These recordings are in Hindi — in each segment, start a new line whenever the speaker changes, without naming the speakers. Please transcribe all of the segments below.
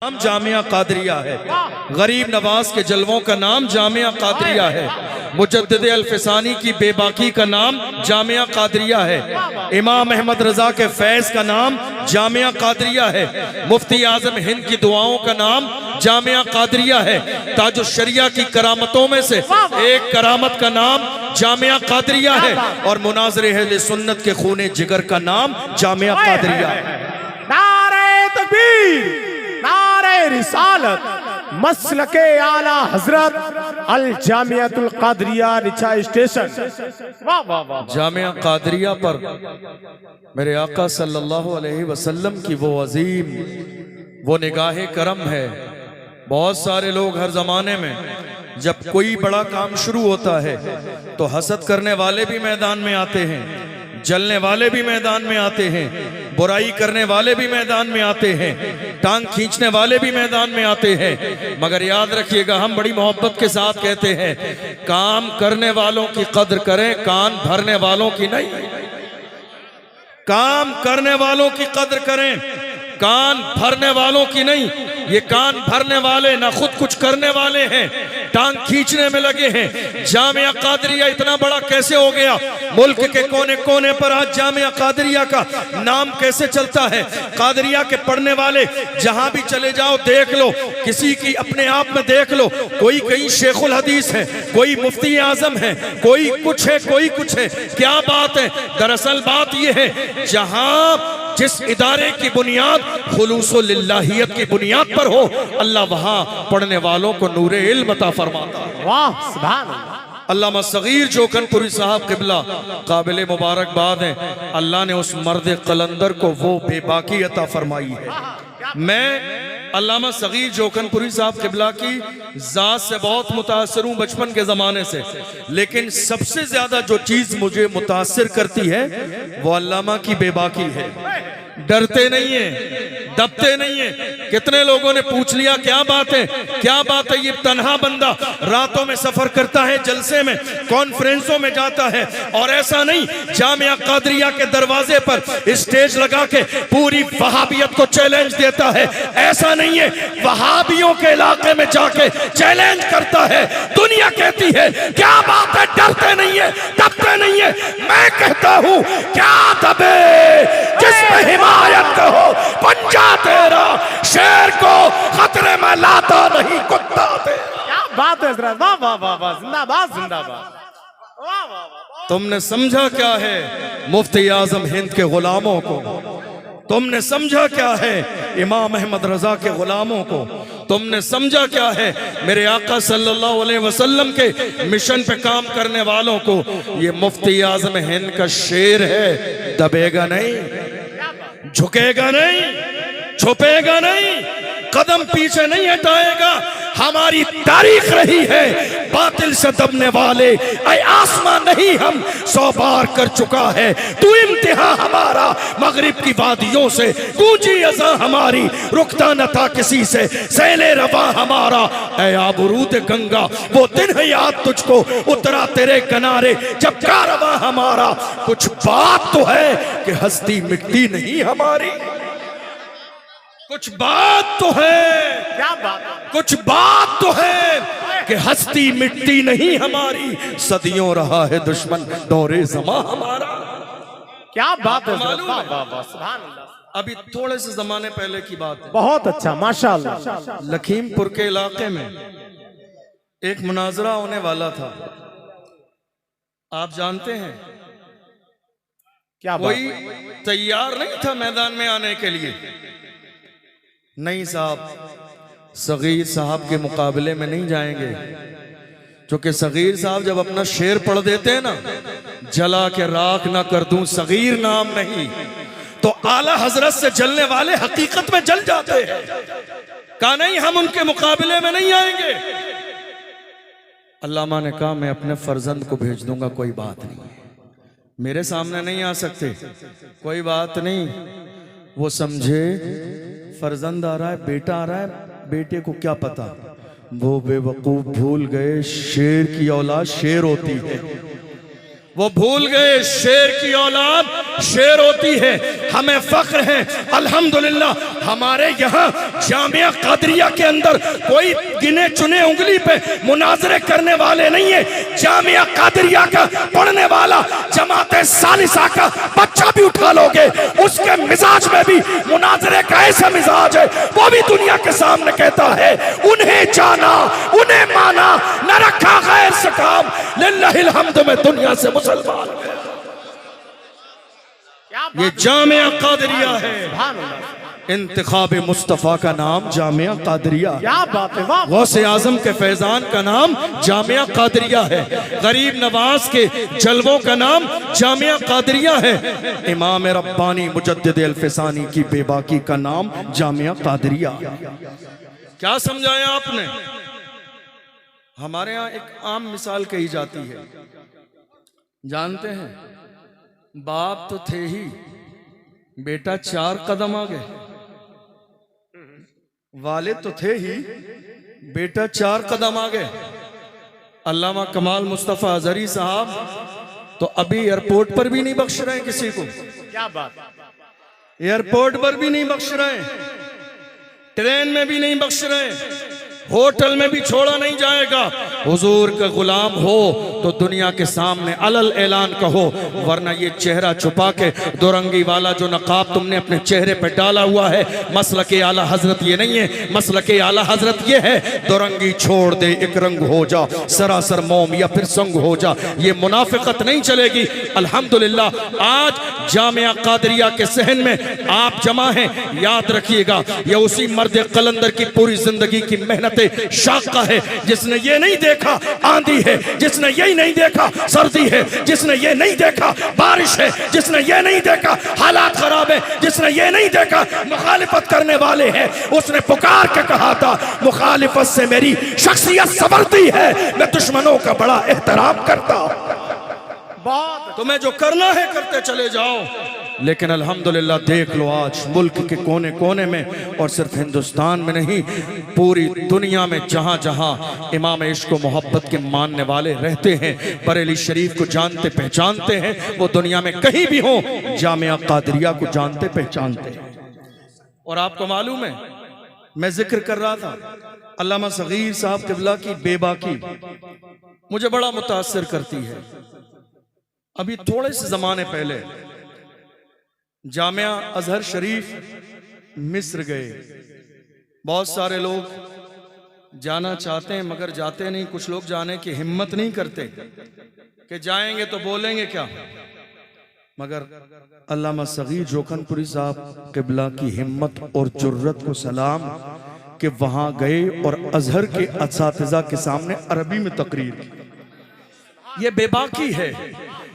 नाम जामिया कादरिया है। गरीब नवाज के जलवों का नाम जामिया कादरिया है। मुजद्दिद अल-फिसानी की बेबाकी का नाम जामिया कादरिया है। इमाम अहमद रजा के फैज का नाम जामिया कादरिया है। मुफ्ती आजम हिंद की दुआओं का नाम जामिया कादरिया है। ताजुल शरिया की करामतों में से एक करामत का नाम जामिया कादरिया है और मुनाज़िर अहले सुन्नत के खूने जिगर का नाम जामिया कादरिया है।
नारे तकबीर, नारे रिसालत, मसलके आला हजरत अल जामियातुल कादरिया रिचा स्टेशन। वाह वाह वाह।
जामिया कादरिया पर मेरे आका सल्लल्लाहु अलैहि वसल्लम की वो अजीम वो निगाहे करम है। बहुत सारे लोग हर जमाने में जब कोई बड़ा काम शुरू होता है तो हसद करने वाले भी मैदान में आते हैं, जलने वाले भी मैदान में आते हैं, बुराई करने वाले भी मैदान में आते हैं, टांग खींचने वाले भी मैदान में आते हैं। मगर याद रखिएगा, हम बड़ी मोहब्बत के साथ कहते हैं, काम करने वालों की कद्र करें, कान भरने वालों की नहीं। काम करने वालों की कद्र करें, कान भरने वालों की नहीं। ये कान भरने वाले ना खुद कुछ करने वाले हैं, टांग खींचने में लगे हैं। जामिया कादरिया इतना बड़ा कैसे हो गया? मुल्क के कोने कोने पर आज जामिया कादरिया का नाम कैसे चलता है? कादरिया के पढ़ने वाले जहां भी चले जाओ देख लो, किसी की अपने आप में देख लो, कोई कहीं शेखुल हदीस है, कोई मुफ्ती आजम है, कोई कुछ है, कोई कुछ है। क्या बात है? दरअसल बात यह है, जहां जिस इदारे की बुनियाद खुलूसो लिल्लाहियत की बुनियाद पर हो, अल्लाह वहां पढ़ने वालों को नूरे इल्म अता फरमाता है।
वाह सुभान अल्लाह।
अल्लामा सगीर जोकनपुरी साहब किबला काबिल मुबारकबाद है। अल्लाह ने उस मर्द कलंदर को वो बेबाकी अता फरमाई है। मैं अल्लामा सगीर जोकनपुरी साहब किबला की जात से बहुत मुतासर हूँ बचपन के ज़माने से, लेकिन सबसे ज़्यादा जो चीज़ मुझे मुतासर करती है वो अल्लामा की बेबाकी है। डरते नहीं है, दबते नहीं है। कितने लोगों ने पूछ लिया क्या बात है, क्या बात है? ये तन्हा बंदा रातों में सफर करता है, जलसे में कॉन्फ्रेंसों में जाता है, और ऐसा नहीं जामिया कादरिया के दरवाजे पर स्टेज लगा के पूरी वहाबियत को चैलेंज देता है। ऐसा नहीं है, वहाबियों के इलाके में जाके चैलेंज करता है। दुनिया कहती है क्या बात है, डरते नहीं है, दबते नहीं है। मैं कहता हूं क्या दबे जिसमें हिमायत हो, पंजा तेरा शेर को खतरे में लाता नहीं कुत्ता तेरा।
क्या बात है हजरत, वाह वाह वाह वाह, जिंदाबाद जिंदाबाद। वाह वाह वाह।
तुमने समझा क्या है मुफ्ती आजम हिंद के गुलामों को? तुमने समझा क्या है इमाम अहमद रजा के गुलामों को? तुमने समझा क्या है मेरे आका सल्लल्लाहु अलैहि वसल्लम के मिशन पे काम करने वालों को? ये मुफ्ती आजम हिंद का शेर है। दबेगा नहीं, झुकेगा नहीं, छुपेगा नहीं, कदम पीछे नहीं हटाएगा। हमारी तारीख रही है बातिल से दबने वाले, ऐ आसमां नहीं हम 100 बार कर चुका है तू इम्तिहान हमारा। मगरिब की वादियों से गूंजी अज़ां हमारी, रुकता न था किसी से सैले रवा हमारा। ऐ आबरूद गंगा वो दिन है याद तुझको, उतरा तेरे किनारे जब कारवां हमारा। कुछ बात तो है कि हस्ती मिटती नहीं हमारी, कुछ बात तो है,
क्या बात,
कुछ बात तो है कि हस्ती मिटती नहीं हमारी। सदियों रहा है दुश्मन दौरे ज़मां हमारा।
क्या बात है,
मालूम
वाह
है?
वाह वाह, सुभान अल्लाह।
अभी थोड़े से जमाने पहले की बात है,
बहुत अच्छा माशाअल्लाह।
लखीमपुर के इलाके में एक मुनाजरा होने वाला था। आप जानते हैं
क्या
कोई तैयार नहीं था मैदान में आने के लिए। नहीं साहब, सगीर साहब के मुकाबले में नहीं जाएंगे, क्योंकि सगीर साहब जब अपना शेर पढ़ देते हैं ना, जला के राख ना कर दूं सगीर नाम नहीं, तो आला हजरत से जलने वाले हकीकत में जल जाते हैं। कहा नहीं, हम उनके मुकाबले में नहीं आएंगे। अल्लामा ने कहा मैं अपने फर्जंद को भेज दूंगा, कोई बात नहीं, मेरे सामने नहीं आ सकते, कोई बात नहीं। वो समझे फर्जंद आ रहा है, बेटा आ रहा है, बेटे को क्या पता। वो बेवकूफ भूल गए शेर की औलाद शेर होती है। वो भूल गए शेर की औलाद शेर होती है, हमें फख्र है अल्हम्दुलिल्लाह हमारे यहाँ जामिया कादरिया के अंदर कोई गिने चुने उंगली पे मुनाजरे करने वाले नहीं है। जामिया कादरिया का पढ़ने वाला जमाते सालिसा का बच्चा भी उठा लोगे, उसके मिजाज में भी मुनाजरे का ऐसा मिजाज है, वो भी दुनिया के सामने कहता है उन्हें जाना उन्हें माना, न रखा गैर से काम, लिल्लाहिल हम्द में दुनिया से मुसलमान है। ये जामिया कादरिया है। इंतिखाब मुस्तफ़ा का नाम जामिया कादरिया।
क्या बात है, वाह।
गौसे आजम के फैजान का नाम जामिया कादरिया है। गरीब नवाज के जलवों का नाम जामिया कादरिया है। इमाम रब्बानी मुजद्दिद अल-फिसानी की बेबाकी का नाम जामिया कादरिया। क्या समझाया आपने? हमारे यहाँ एक आम मिसाल कही जाती है, जानते हैं, बाप तो थे ही, बेटा 4 कदम आगे। वालिद तो थे ही, बेटा 4 कदम आगे। अल्लामा कमाल मुस्तफ़ा अज़हरी साहब तो अभी एयरपोर्ट पर भी नहीं बख्श रहे किसी को।
क्या बात,
एयरपोर्ट पर भी नहीं बख्श रहे, ट्रेन में भी नहीं बख्श रहे, होटल में भी छोड़ा नहीं जाएगा। हुजूर का गुलाम हो तो दुनिया के सामने अलल ऐलान कहो, वरना ये चेहरा छुपा के दुरंगी वाला जो नकाब तुमने अपने चेहरे पे डाला हुआ है, मसलके आला हजरत ये नहीं है। मसलके आला हजरत ये है दुरंगी छोड़ दे, एक रंग हो जा, सरासर मोम या फिर संग हो जा। ये मुनाफिकत नहीं चलेगी। अल्हम्दुलिल्लाह आज जामिया कादरिया के सहन में आप जमा हैं। याद रखिएगा, ये उसी मर्द कलंदर की पूरी जिंदगी की मेहनत शाका है, जिसने ये नहीं देखा आंधी है, जिसने ये नहीं देखा सर्दी है, जिसने ये नहीं देखा बारिश है, जिसने ये नहीं देखा हालात खराब है, जिसने ये नहीं देखा मुखालिफत करने वाले हैं। उसने पुकार के कहा था मुखालिफत से मेरी शख्सियत संवरती है, मैं दुश्मनों का बड़ा एहतराम करता हूं। तुम्हें जो करना है करते चले जाओ, लेकिन अल्हम्दुलिल्लाह देख लो आज मुल्क के कोने कोने में, और सिर्फ हिंदुस्तान में नहीं पूरी दुनिया में जहां जहां इमाम इश्क व मोहब्बत के मानने वाले रहते हैं, बरेली शरीफ को जानते पहचानते हैं, वो दुनिया में कहीं भी हो जामिया कादरिया को जानते पहचानते हैं। और आपको मालूम है, मैं जिक्र कर रहा था अल्लामा सगीर साहब क़िबला की बेबाकी मुझे बड़ा मुतासर करती है। अभी थोड़े से जमाने पहले जामिया अजहर शरीफ मिस्र गए। बहुत सारे लोग जाना चाहते हैं मगर जाते नहीं, कुछ लोग जाने की हिम्मत नहीं करते कि जाएंगे तो बोलेंगे क्या। मगर अल्लामा सगीर जोखनपुरी साहब क़िबला की हिम्मत और जुर्रत को सलाम कि वहां गए और अजहर के असातिज़ा के सामने अरबी में तकरीर की। ये बेबाकी है,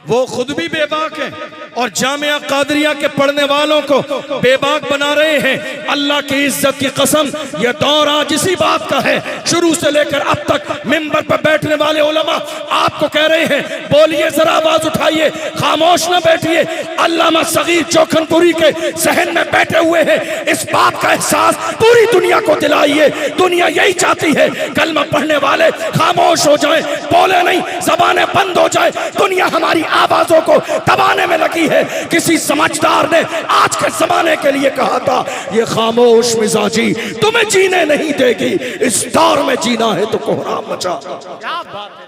वो खुद भी बेबाक है और जामिया कादरिया के पढ़ने वालों को बेबाक बना रहे हैं। अल्लाह की इज्जत की कसम, यह दौर आज इसी बात का है। शुरू से लेकर अब तक मिंबर पर बैठने वाले उलमा आपको कह रहे हैं बोलिए, जरा आवाज उठाइए, खामोश न बैठिए। अल्लामा सगीर जोखनपुरी के सहन में बैठे हुए हैं, इस बात का एहसास पूरी दुनिया को दिलाइए। दुनिया यही चाहती है कलमा पढ़ने वाले खामोश हो जाएं, बोले नहीं, जबानें बंद हो जाए। दुनिया हमारी आवाजों को दबाने में लगी है। किसी समझदार ने आज के जमाने के लिए कहा था ये खामोश मिजाजी तुम्हें जीने नहीं देगी, इस दौर में जीना है तो कोहराम मचा।
क्या बात है,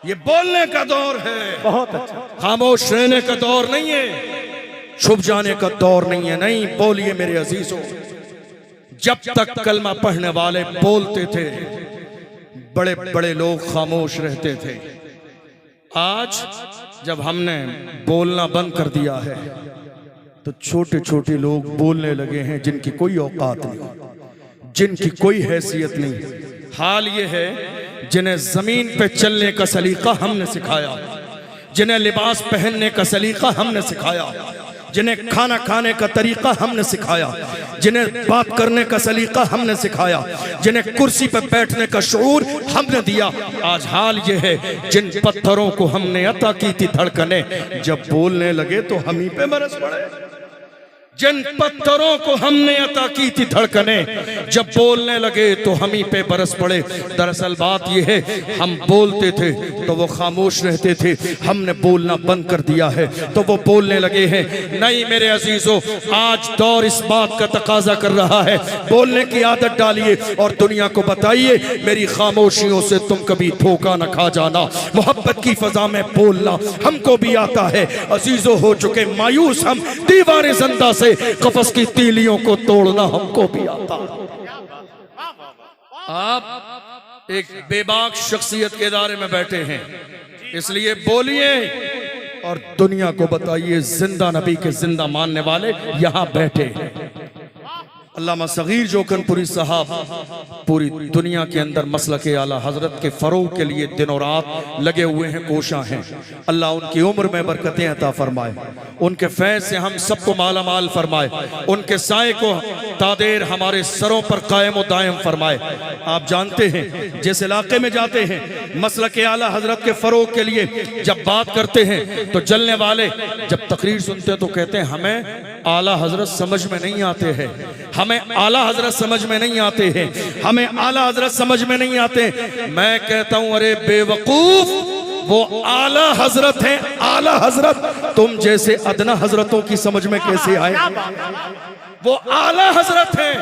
ये बोलने का दौर है,
बहुत अच्छा।
खामोश रहने का दौर नहीं है, छुप जाने का दौर नहीं है। नहीं, बोलिए मेरे अजीजों, जब तक कलमा पढ़ने वाले बोलते थे बड़े बड़े लोग खामोश रहते थे। आज जब हमने बोलना बंद कर दिया है तो छोटे छोटे लोग बोलने लगे हैं जिनकी कोई औकात नहीं, जिनकी कोई हैसियत नहीं। हाल ये है जिन्हें जमीन पे चलने का सलीका हमने सिखाया, जिन्हें लिबास पहनने का सलीका हमने सिखाया, जिन्हें खाना खाने का तरीका हमने सिखाया, जिन्हें बात करने का सलीका हमने सिखाया, जिन्हें कुर्सी पर बैठने का शऊर हमने दिया। आज हाल ये है जिन पत्थरों को हमने अता की थी धड़कने, जब बोलने लगे तो हम ही पे बरस पड़े। जिन पत्थरों को हमने अता की थी धड़कने, जब बोलने लगे तो हम ही पे बरस पड़े। दरअसल बात यह है, हम बोलते थे तो वो खामोश रहते थे, हमने बोलना बंद कर दिया है तो वो बोलने लगे हैं। नहीं मेरे अजीजों, आज दौर इस बात का तकाजा कर रहा है, बोलने की आदत डालिए और दुनिया को बताइए मेरी खामोशियों से तुम कभी धोखा न खा जाना। मोहब्बत की फजा में बोलना हमको भी आता है। अजीजों, हो चुके मायूस हम दीवार जिंदा से, कफस की तीलियों को तोड़ना हमको भी आता। आप एक बेबाक शख्सियत के दायरे में बैठे हैं, इसलिए बोलिए और दुनिया को बताइए जिंदा नबी के जिंदा मानने वाले यहां बैठे हैं। अल्लामा सगीर जोकनपुरी साहब पूरी दुनिया के अंदर मसलक आला हजरत के फरोग के लिए दिनों रात लगे हुए हैं, कोशा हैं। अल्लाह उनकी उम्र में बरकतें अता फरमाए, उनके फैज़ से हम सबको माला माल फरमाए, उनके साए को तादेर हमारे सरों पर कायम और दायम फरमाए। आप जानते हैं जिस इलाके में जाते हैं मसलक आला हजरत के फरोग के लिए जब बात करते हैं तो जलने वाले जब तकरीर सुनते हैं तो कहते हैं हमें आला हजरत समझ में नहीं आते हैं, हमें आला हजरत समझ में नहीं आते हैं, हमें आला हजरत समझ में नहीं आते। मैं कहता हूं अरे बेवकूफ, वो आला हजरत हैं। आला हजरत तुम जैसे अदना हजरतों की समझ में कैसे आए? वो आला हजरत हैं,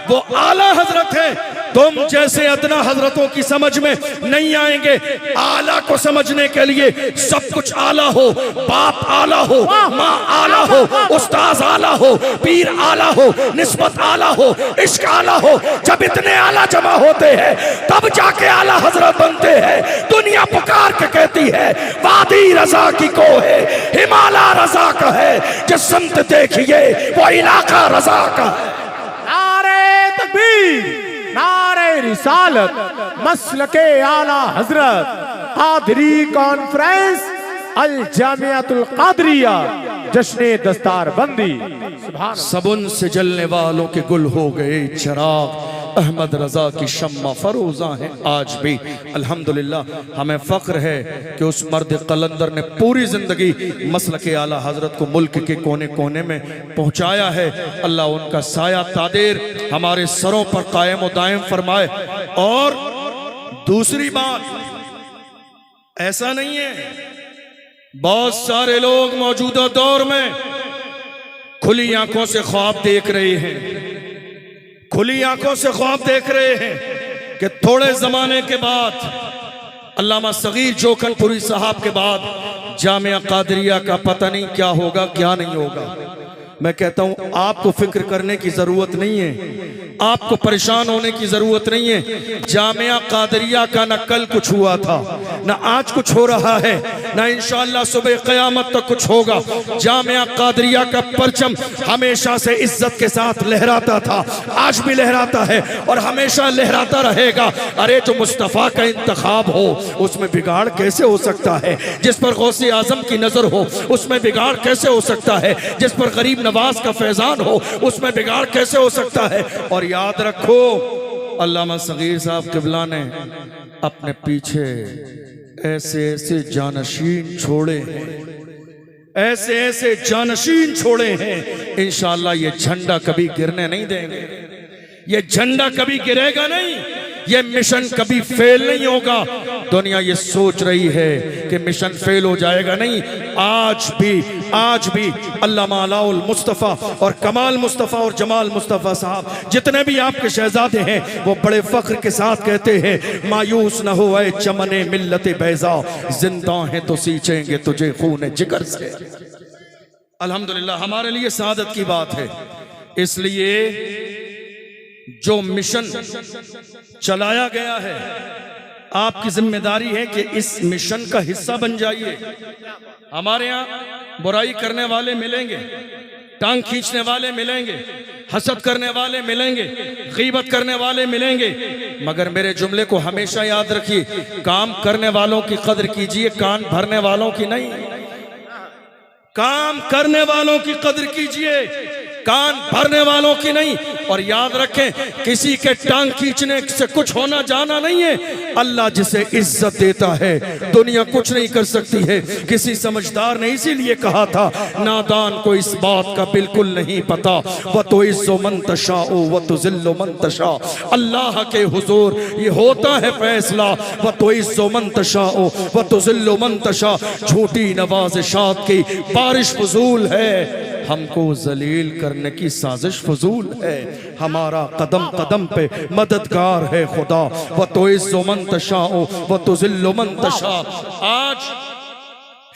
वो आला हजरत हैं, तुम जैसे अदना हजरतों की समझ में नहीं आएंगे। आला को समझने के लिए सब कुछ आला हो, बाप आला हो, माँ आला हो, उस्ताद आला हो, पीर आला हो, निस्बत आला हो, इश्क आला हो। जब इतने आला जमा होते हैं तब जाके आला हजरत बनते हैं। दुनिया पुकार के कहती है वादी रजा की को है, हिमालय रजा का है, जिस समत देखिए वो इलाका रजा का है।
नारे तकबीर, नारे रिसालत, मसलके आला हजरत, कादरी कॉन्फ्रेंस, अल जामियातुल कादरिया, जश्ने दस्तार बंदी।
सबुन से जलने वालों के गुल हो गए चिराग, अहमद रजा की शम्मा फरोजा है आज भी। अल्हम्दुलिल्लाह, हमें फख्र है कि उस मर्द कलंदर ने पूरी जिंदगी मसलक आला हजरत को मुल्क के कोने कोने में पहुंचाया है। अल्लाह उनका साया तादेर हमारे सरों पर कायम और दायम फरमाए। और दूसरी बात, ऐसा नहीं है, बहुत सारे लोग मौजूदा दौर में खुली आंखों से ख्वाब देख रहे हैं, खुली आंखों से ख्वाब देख रहे हैं कि थोड़े जमाने के बाद अल्लामा सगीर जोकनपुरी साहब के बाद जामिया कादरिया का पता नहीं क्या होगा क्या नहीं होगा। मैं कहता हूं आपको फिक्र करने की जरूरत नहीं है, आपको परेशान होने की जरूरत नहीं है। जामिया कादरिया का न कल कुछ हुआ था, न आज कुछ हो रहा है, न इंशाअल्लाह सुबह क़यामत तक कुछ होगा। जामिया कादरिया का परचम हमेशा से इज्जत के साथ लहराता था, आज भी लहराता है और हमेशा लहराता रहेगा। अरे जो मुस्तफ़ा का इंतखाब हो उसमें बिगाड़ कैसे हो सकता है? जिस पर गौसे आजम की नजर हो उसमें बिगाड़ कैसे हो सकता है? जिस पर गरीब नवाज का फैजान हो उसमें बिगाड़ कैसे हो सकता है? और याद रखो, अल्लामा सगीर साहब किबला ने अपने पीछे ऐसे ऐसे जानशीन छोड़े हैं, ऐसे ऐसे जानशीन छोड़े हैं, इंशाअल्लाह ये झंडा कभी गिरने नहीं देंगे, ये झंडा कभी गिरेगा नहीं, ये मिशन कभी फेल नहीं होगा। दुनिया ये सोच रही है कि मिशन फेल हो जाएगा, नहीं, आज भी अल्लामा अलाउल मुस्तफ़ा और कमाल मुस्तफ़ा और जमाल मुस्तफ़ा साहब जितने भी आपके शहजादे हैं वो बड़े फख्र के साथ कहते हैं मायूस न हो ऐ चमने मिल्लत बैज़ा, जिंदा हैं तो सींचेंगे तुझे खून जिगर से। अल्हम्दुलिल्लाह, हमारे लिए सादत की बात है। इसलिए जो मिशन चलाया गया है आपकी जिम्मेदारी है कि इस मिशन का हिस्सा बन जाइए। हमारे यहाँ बुराई करने वाले मिलेंगे, टांग खींचने वाले मिलेंगे, हसद करने वाले मिलेंगे, गीबत करने वाले मिलेंगे, मगर मेरे जुमले को हमेशा याद रखिए, काम करने वालों की कदर कीजिए, कान भरने वालों की नहीं। काम करने वालों की कदर कीजिए, कान भरने वालों की नहीं। और याद रखें, किसी के टांग खींचने से कुछ होना जाना नहीं है। अल्लाह जिसे इज्जत देता है दुनिया कुछ नहीं कर सकती है। किसी समझदार ने इसीलिए कहा था, नादान को इस बात का बिल्कुल नहीं पता, व तो इज्जो मन तशाओ व तो जिल्लो मन तशा। अल्लाह के हुजूर ये होता है फैसला, व तो इज्जो मन तशाओ व तो जिल्लो मन तशा। झूठी नवाज़िशात की बारिश फजूल है, हमको जलील करने की साजिश फजूल है। हमारा कदम कदम पे मददगार है खुदा, व तो इज्जो मन तशाओ व तो जिल्लो मन तशा। आज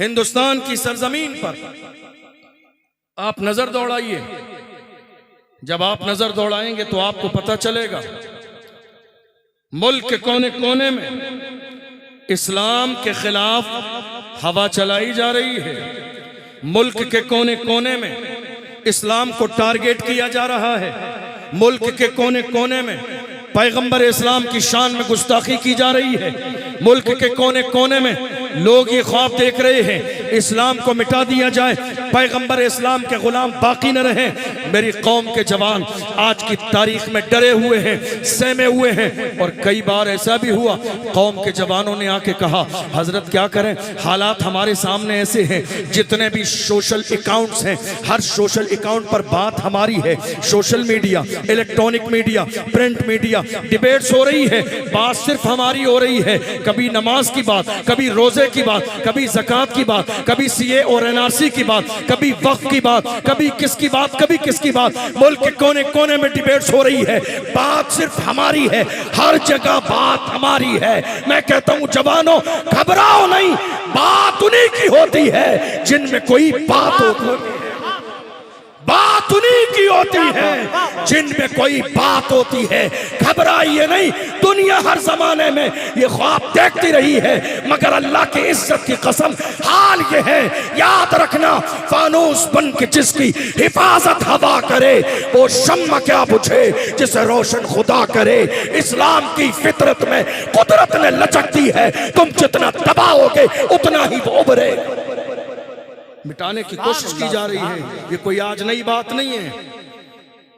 हिंदुस्तान की सरजमीन पर आप नजर दौड़ाइए। जब आप नजर दौड़ाएंगे तो आपको पता चलेगा मुल्क के कोने कोने में इस्लाम के खिलाफ हवा चलाई जा रही है। मुल्क के कोने कोने में इस्लाम को टारगेट किया जा रहा है। मुल्क के कोने कोने में पैगंबर इस्लाम की शान में गुस्ताखी की जा रही है। मुल्क के कोने कोने में लोग ये ख्वाब देख रहे हैं इस्लाम को मिटा दिया जाए, पैगंबर इस्लाम के गुलाम बाकी न रहे। मेरी कौम के जवान आज की तारीख में डरे हुए हैं, सहमे हुए हैं। और कई बार ऐसा भी हुआ, कौम के जवानों ने आके कहा, हजरत क्या करें, हालात हमारे सामने ऐसे हैं। जितने भी सोशल अकाउंट्स हैं, हर सोशल अकाउंट पर बात हमारी है। Social media, electronic media, print media, debates हो रही है, बात सिर्फ हमारी हो रही है। कभी नमाज की बात, कभी रोजे की बात, कभी ज़कात की बात, कभी सीए और एनआरसी की बात, कभी वक्फ की बात, कभी किसकी बात, कभी किसकी बात। मुल्क के कोने कोने में डिबेट्स हो रही है, बात सिर्फ हमारी है, हर जगह बात हमारी है। मैं कहता हूं जवानों, घबराओ नहीं, बात उन्हीं की होती है जिनमें कोई बात होती है। बात उन्हीं की होती है जिनमें कोई बात होती है। घबराइए नहीं, दुनिया हर जमाने में ये ख्वाब देखती रही है, मगर अल्लाह की इज्जत की कसम हाल ये है, याद रखना, फानूस बन के जिसकी हिफाजत हवा करे, वो शम्मा क्या बुझे जिसे रोशन खुदा करे। इस्लाम की फितरत में कुदरत ने लचक दी है, तुम जितना दबाओगे उतना ही वो उभरे। मिटाने की कोशिश की जा रही है, ये कोई आज नई बात नहीं है।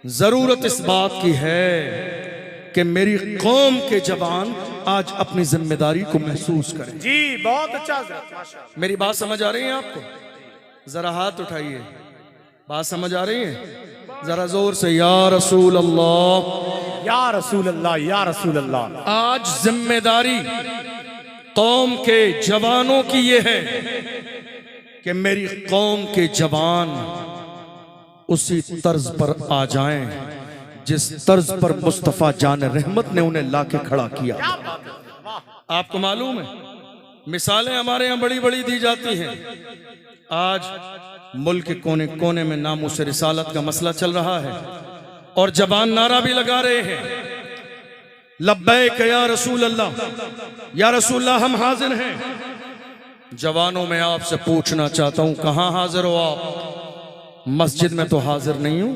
जरूरत इस बात की है कि मेरी कौम के जवान आज अपनी जिम्मेदारी को महसूस करें।
जी बहुत अच्छा माशाअल्लाह।
मेरी बात समझ आ रही है आपको? जरा हाथ उठाइए, बात समझ आ रही है? जरा जोर से या रसूल अल्लाह,
या रसूल अल्लाह, या रसूल अल्लाह।
आज जिम्मेदारी कौम के जवानों की ये है कि मेरी कौम के जवान उसी तर्ज पर आ जाएं जिस तर्ज पर मुस्तफ़ा जान रहमत ने उन्हें लाके खड़ा किया। आपको मालूम है, मिसालें हमारे यहाँ बड़ी बड़ी दी जाती हैं। आज मुल्क के कोने कोने में नामूस रिसालत का मसला चल रहा है और जवान नारा भी लगा रहे हैं, लब्बैक या रसूल अल्लाह, या रसूल अल्लाह हम हाजिर हैं। जवानों में आपसे पूछना चाहता हूं, कहां हाजिर हो आप? मस्जिद में तो हाजिर नहीं हूं,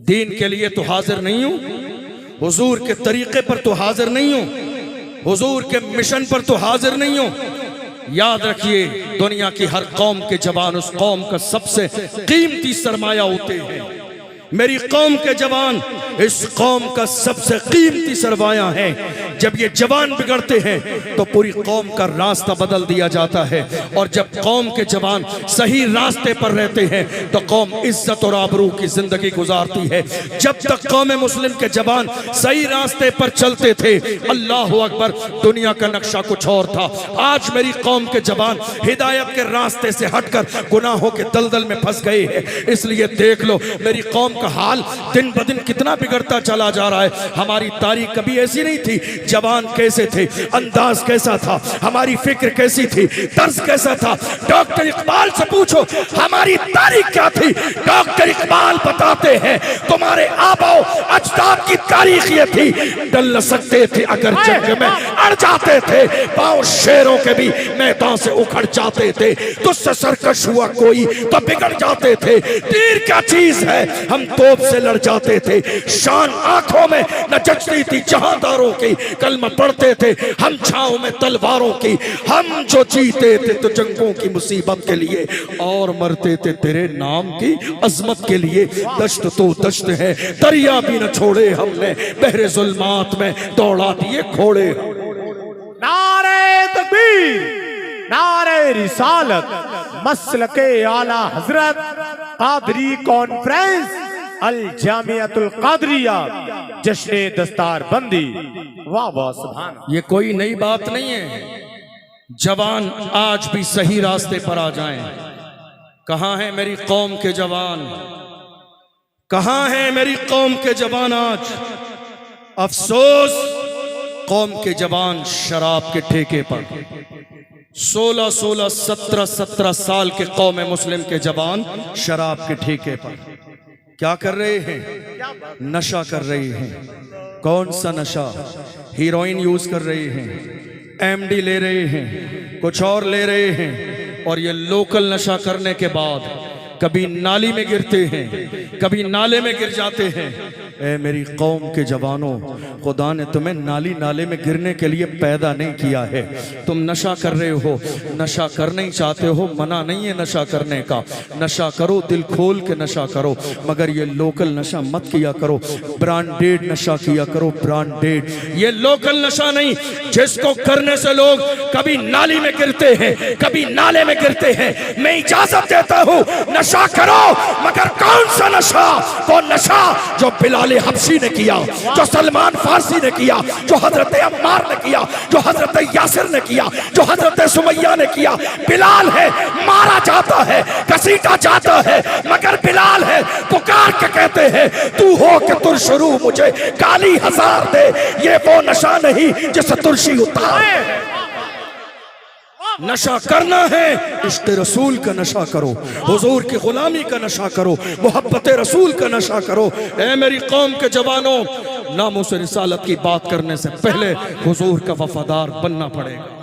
दीन के लिए तो हाजिर नहीं हूं, हुजूर के तरीके पर तो हाजिर नहीं हूं, हुजूर के मिशन पर तो हाजिर नहीं हूं। याद रखिए, दुनिया की हर कौम के जवान उस कौम का सबसे कीमती सरमाया होते हैं। मेरी कौम के जवान इस कौम का सबसे कीमती सरमाया है। जब ये जवान बिगड़ते हैं तो पूरी कौम का रास्ता बदल दिया जाता है, और जब कौम के जवान सही रास्ते पर रहते हैं तो कौम इज्जत और आबरू की जिंदगी गुजारती है। जब तक कौम मुस्लिम के जवान सही रास्ते पर चलते थे, अल्लाह अकबर, दुनिया का नक्शा कुछ और था। आज मेरी कौम के जवान हिदायत के रास्ते से हटकर गुनाहों के दलदल में फंस गए हैं। इसलिए देख लो मेरी कौम का हाल दिन ब दिन कितना बिगड़ता चला जा रहा है। हमारी तारीख कभी ऐसी नहीं थी। जवान कैसे थे, अंदाज कैसा था, हमारी फिक्र कैसी थी, तर्ज कैसा था। डॉक्टर इकबाल से पूछो हमारी तारीख क्या थी। डॉक्टर इकबाल बताते हैं तुम्हारे आबाओ अजदाद की तारीख ये थी, डल न सकते थे अगर जंग में अड़ जाते थे, पांव शेरों के भी मैदान से उखड़ जाते थे, तुझसे सरकश हुआ कोई तो बिगड़ जाते थे। तीर क्या चीज है, हम तोप से लड़ जाते थे, शान आंखों में न जचती थी जहांदारों की, कलमा पढ़ते थे हम छांव में तलवारों की, हम जो जीते थे तो जंगों की मुसीबत के लिए और मरते थे तेरे नाम की अजमत के लिए। दश्त तो दश्त है, दरिया भी न छोड़े हमने, बहरे जुल्मात में दौड़ा दिए घोड़े।
नारे तकबीर, नारे रिसालत, मसलके आला हजरत, कादरी कॉन्फ्रेंस, अल जामियतुल कादरिया, जश्न दस्तार बंदी। वाह वाह सुभान।
ये कोई नई बात नहीं है। जवान आज भी सही रास्ते पर आ जाएं। कहां है मेरी कौम के जवान, कहां है मेरी कौम के जवान आज? अफसोस कौम के जवान शराब के ठेके पर 16-16, 17-17 साल के कौम मुस्लिम के जवान शराब के ठेके पर क्या कर रहे हैं? नशा कर रहे हैं। कौन सा नशा? हीरोइन यूज कर रहे हैं, एमडी ले रहे हैं, कुछ और ले रहे हैं, और ये लोकल नशा करने के बाद कभी नाली में गिरते हैं, कभी नाले में गिर जाते हैं। ए मेरी कौम के जवानों, खुदा ने तुम्हें नाली नाले में गिरने के लिए पैदा नहीं किया है। तुम नशा कर रहे हो, नशा करना ही चाहते हो, मना नहीं है नशा करने का। नशा करो, दिल खोल के नशा करो, मगर ये लोकल नशा मत किया करो। ब्रांडेड नशा किया करो, ब्रांडेड। ये लोकल नशा नहीं जिसको करने से लोग कभी नाली में गिरते हैं, कभी नाले में गिरते हैं। मैं इजाजत देता हूँ, नशा करो, मगर कौन सा नशा? वो नशा जो बिलाल हबशी ने किया, जो सलमान फारसी ने किया, जो हजरत अम्मार ने किया, जो हजरत यासिर ने किया, जो हजरत सुमैया ने किया। बिलाल है, मारा जाता है, घसीटा जाता है, मगर बिलाल है, पुकार के कहते हैं तू हो के तुर शुरू मुझे गाली हजार दे। ये वो नशा नहीं जिसे तुलसी उतारे। नशा करना है, इश्क़ रसूल का नशा करो, हुजूर की गुलामी का नशा करो, मोहब्बत रसूल का नशा करो। ए मेरी कौम के जवानों, नामों से रिसालत की बात करने से पहले हुजूर का वफादार बनना पड़ेगा।